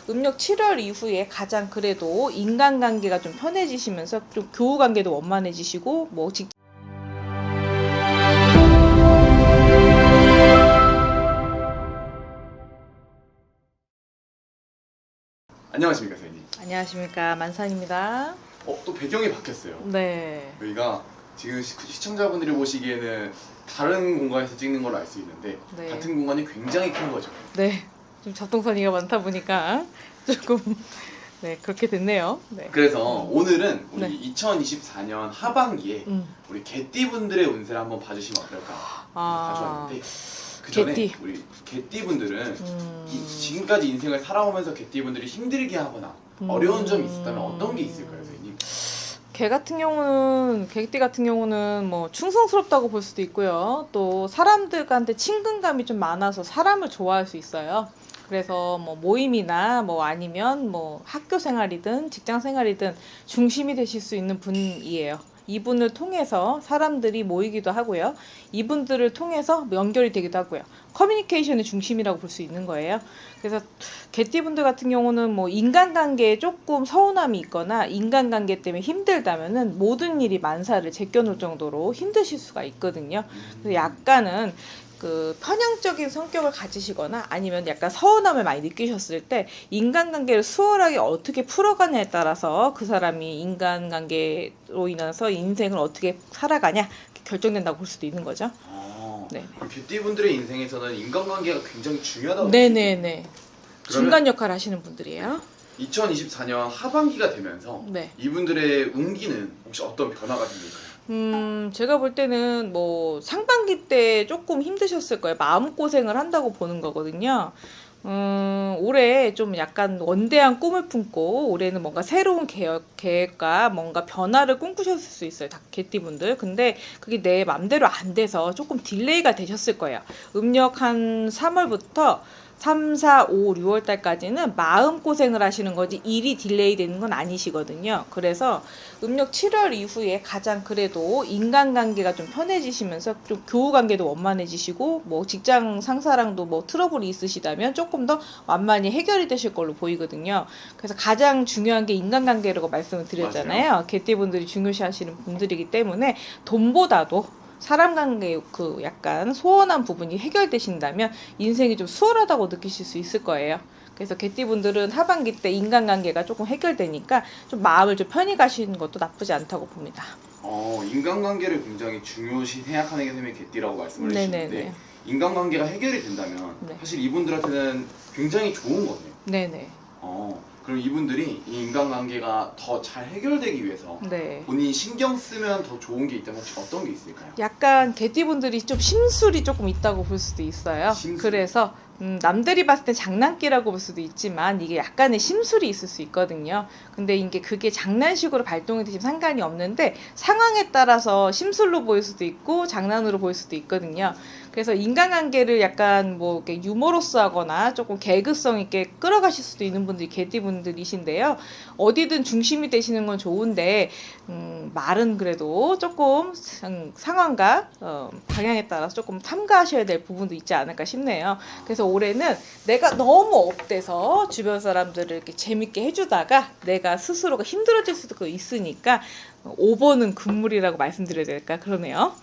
음력 7월 이후에 가장 그래도 인간관계가 좀 편해지시면서 좀 교우관계도 원만해지시고 뭐 안녕하십니까 선생님. 안녕하십니까, 만산입니다. 또 배경이 바뀌었어요. 네. 여기가 지금 시청자분들이 보시기에는 다른 공간에서 찍는 걸로 알 수 있는데 네. 같은 공간이 굉장히 큰 거죠. 네. 좀 접동선이가 많다 보니까 조금 네, 그렇게 됐네요. 네. 그래서 오늘은 우리 네. 2024년 하반기에 음. 우리 개띠분들의 운세를 한번 봐주시면 어떨까 가져왔는데 그 전에 개띠. 우리 개띠분들은 지금까지 인생을 살아오면서 개띠분들이 힘들게 하거나 어려운 점이 있었다면 어떤 게 있을까요, 선생님? 개띠 같은 경우는 뭐 충성스럽다고 볼 수도 있고요. 또 사람들한테 친근감이 좀 많아서 사람을 좋아할 수 있어요. 그래서 뭐 모임이나 뭐 아니면 뭐 학교 생활이든 직장 생활이든 중심이 되실 수 있는 분이에요. 이분을 통해서 사람들이 모이기도 하고요. 이분들을 통해서 연결이 되기도 하고요. 커뮤니케이션의 중심이라고 볼 수 있는 거예요. 그래서 개띠분들 같은 경우는 뭐 인간관계에 조금 서운함이 있거나 인간관계 때문에 힘들다면은 모든 일이 만사를 제껴놓을 정도로 힘드실 수가 있거든요. 그래서 약간은 그 편향적인 성격을 가지시거나 아니면 약간 서운함을 많이 느끼셨을 때 인간관계를 수월하게 어떻게 풀어가냐에 따라서 그 사람이 인간관계로 인해서 인생을 어떻게 살아가냐 결정된다고 볼 수도 있는 거죠. 네. 개띠분들의 인생에서는 인간관계가 굉장히 중요하다고 네네네. 중간 역할을 하시는 분들이에요. 2024년 하반기가 되면서 네. 이분들의 운기는 혹시 어떤 변화가 생길까요? 제가 볼 때는 뭐 상반기 때 조금 힘드셨을 거예요. 마음고생을 한다고 보는 거거든요. 올해 좀 약간 원대한 꿈을 품고 올해는 뭔가 새로운 계획과 뭔가 변화를 꿈꾸셨을 수 있어요. 개띠분들. 근데 그게 내 맘대로 안 돼서 조금 딜레이가 되셨을 거예요. 음력 한 3월부터 3, 4, 5, 6월 달까지는 마음고생을 하시는 거지 일이 딜레이 되는 건 아니시거든요. 그래서 음력 7월 이후에 가장 그래도 인간관계가 좀 편해지시면서 좀 교우관계도 원만해지시고 뭐 직장 상사랑도 뭐 트러블이 있으시다면 조금 더 완만히 해결이 되실 걸로 보이거든요. 그래서 가장 중요한 게 인간관계라고 말씀을 드렸잖아요. 개띠분들이 중요시하시는 분들이기 때문에 돈보다도 사람 관계 그 약간 소원한 부분이 해결되신다면 인생이 좀 수월하다고 느끼실 수 있을 거예요. 그래서 개띠분들은 하반기 때 인간관계가 조금 해결되니까 좀 마음을 좀 편히 가시는 것도 나쁘지 않다고 봅니다. 인간관계를 굉장히 중요시 생각하는 게 선생님이 개띠라고 말씀을 해주셨는데 인간관계가 해결이 된다면 네. 사실 이분들한테는 굉장히 좋은 거네요. 네네. 그럼 이분들이 이 인간관계가 더 잘 해결되기 위해서 네. 본인이 신경 쓰면 더 좋은 게 있다면 혹시 어떤 게 있을까요? 약간 개띠분들이 좀 심술이 조금 있다고 볼 수도 있어요. 심술? 그래서 남들이 봤을 때 장난기라고 볼 수도 있지만 이게 약간의 심술이 있을 수 있거든요. 근데 이게 그게 장난식으로 발동이 되시면 상관이 없는데 상황에 따라서 심술로 보일 수도 있고 장난으로 보일 수도 있거든요. 그래서 인간관계를 약간 뭐 이렇게 유머러스하거나 조금 개그성 있게 끌어가실 수도 있는 분들이 개띠분들이신데요. 어디든 중심이 되시는 건 좋은데 말은 그래도 조금 상황과 방향에 따라서 조금 탐구하셔야 될 부분도 있지 않을까 싶네요. 그래서 올해는 내가 너무 업돼서 주변 사람들을 이렇게 재밌게 해주다가 내가 스스로가 힘들어질 수도 있으니까 5번은 금물이라고 말씀드려야 될까 그러네요.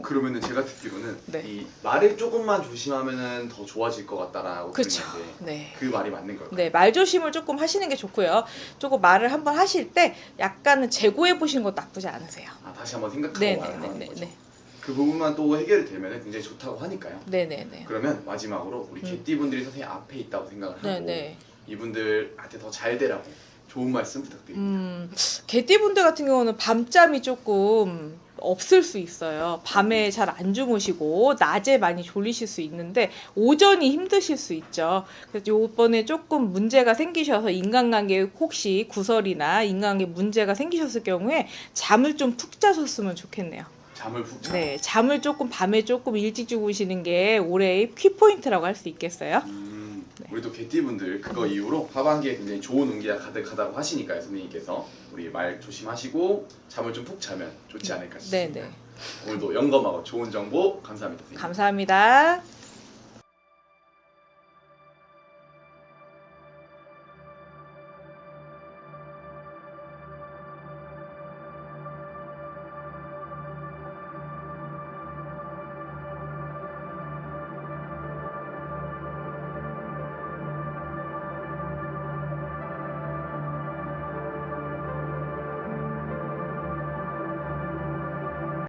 그러면은 제가 듣기로는 네. 이 말을 조금만 조심하면은 더 좋아질 것 같다라고 그쵸. 들었는데 네. 그 말이 맞는 걸까요? 네, 말 조심을 조금 하시는 게 좋고요. 조금 말을 한번 하실 때 약간은 재고해 보시는 것도 나쁘지 않으세요. 다시 한번 생각하고 말을 하는 거죠. 그 부분만 또 해결이 되면 굉장히 좋다고 하니까요. 네네네. 그러면 마지막으로 우리 개띠분들이 선생님 앞에 있다고 생각을 하고 네네. 이분들한테 더 잘 되라고 좋은 말씀 부탁드립니다. 개띠분들 같은 경우는 밤잠이 조금 없을 수 있어요. 밤에 잘 안 주무시고 낮에 많이 졸리실 수 있는데 오전이 힘드실 수 있죠. 그래서 이번에 조금 문제가 생기셔서 인간관계 혹시 구설이나 인간관계 문제가 생기셨을 경우에 잠을 좀 푹 자셨으면 좋겠네요. 잠을 푹 자. 네, 잠을 조금 밤에 조금 일찍 주무시는 게 올해의 키포인트라고 할 수 있겠어요. 우리도 개띠분들 그거 이후로 하반기에 굉장히 좋은 운기가 가득하다고 하시니까요. 선생님께서 우리 말 조심하시고 잠을 좀 푹 자면 좋지 않을까 싶습니다. 네네. 오늘도 영검하고 좋은 정보 감사합니다. 선생님. 감사합니다.